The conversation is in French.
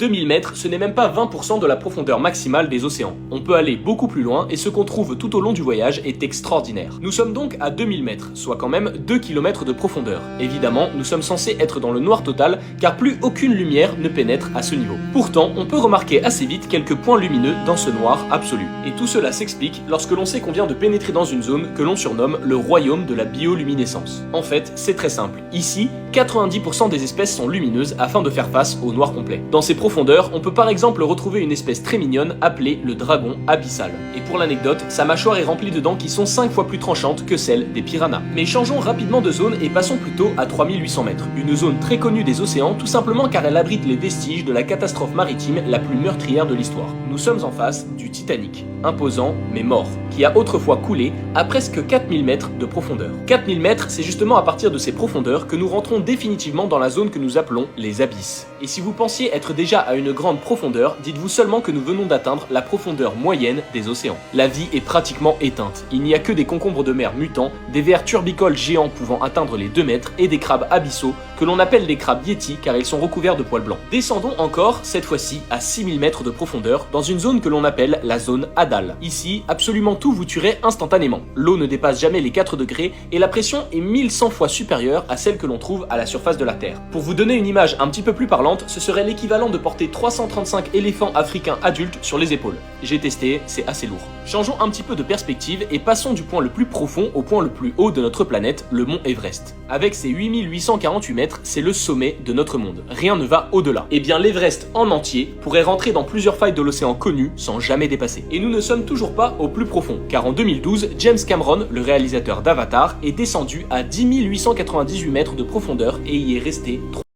2000 mètres, ce n'est même pas 20% de la profondeur maximale des océans. On peut aller beaucoup plus loin et ce qu'on trouve tout au long du voyage est extraordinaire. Nous sommes donc à 2000 mètres, soit quand même 2 km de profondeur. Évidemment, nous sommes censés être dans le noir total car plus aucune lumière ne pénètre à ce niveau. Pourtant, on peut remarquer assez vite quelques points lumineux dans ce noir absolu. Et tout cela s'explique lorsque l'on sait qu'on vient de pénétrer dans une zone que l'on surnomme le royaume de la bioluminescence. En fait, c'est très simple. Ici, 90% des espèces sont lumineuses afin de faire face au noir complet. Dans ces profondeurs, on peut par exemple retrouver une espèce très mignonne appelée le dragon abyssal. Et pour l'anecdote, sa mâchoire est remplie de dents qui sont 5 fois plus tranchantes que celles des piranhas. Mais changeons rapidement de zone et passons plutôt à 3800 mètres. Une zone très connue des océans, tout simplement car elle abrite les vestiges de la catastrophe maritime la plus meurtrière de l'histoire. Nous sommes en face du Titanic, imposant mais mort, qui a autrefois coulé à presque 4000 mètres de profondeur. 4000 mètres, c'est justement à partir de ces profondeurs que nous rentrons définitivement dans la zone que nous appelons les abysses. Et si vous pensiez être déjà à une grande profondeur, dites-vous seulement que nous venons d'atteindre la profondeur moyenne des océans. La vie est pratiquement éteinte. Il n'y a que des concombres de mer mutants, des vers turbicoles géants pouvant atteindre les 2 mètres et des crabes abyssaux que l'on appelle les crabes yétis car ils sont recouverts de poils blancs. Descendons encore, cette fois-ci à 6000 mètres de profondeur, dans une zone que l'on appelle la zone Hadal. Ici, absolument tout vous tuerait instantanément. L'eau ne dépasse jamais les 4 degrés et la pression est 1100 fois supérieure à celle que l'on trouve à la surface de la Terre. Pour vous donner une image un petit peu plus parlante, ce serait l'équivalent de porter 335 éléphants africains adultes sur les épaules. J'ai testé, c'est assez lourd. Changeons un petit peu de perspective et passons du point le plus profond au point le plus haut de notre planète, le mont Everest. Avec ses 8848 mètres, c'est le sommet de notre monde. Rien ne va au-delà. Et bien l'Everest en entier pourrait rentrer dans plusieurs failles de l'océan connues sans jamais dépasser. Et nous ne sommes toujours pas au plus profond, car en 2012, James Cameron, le réalisateur d'Avatar, est descendu à 10 898 mètres de profondeur et y est resté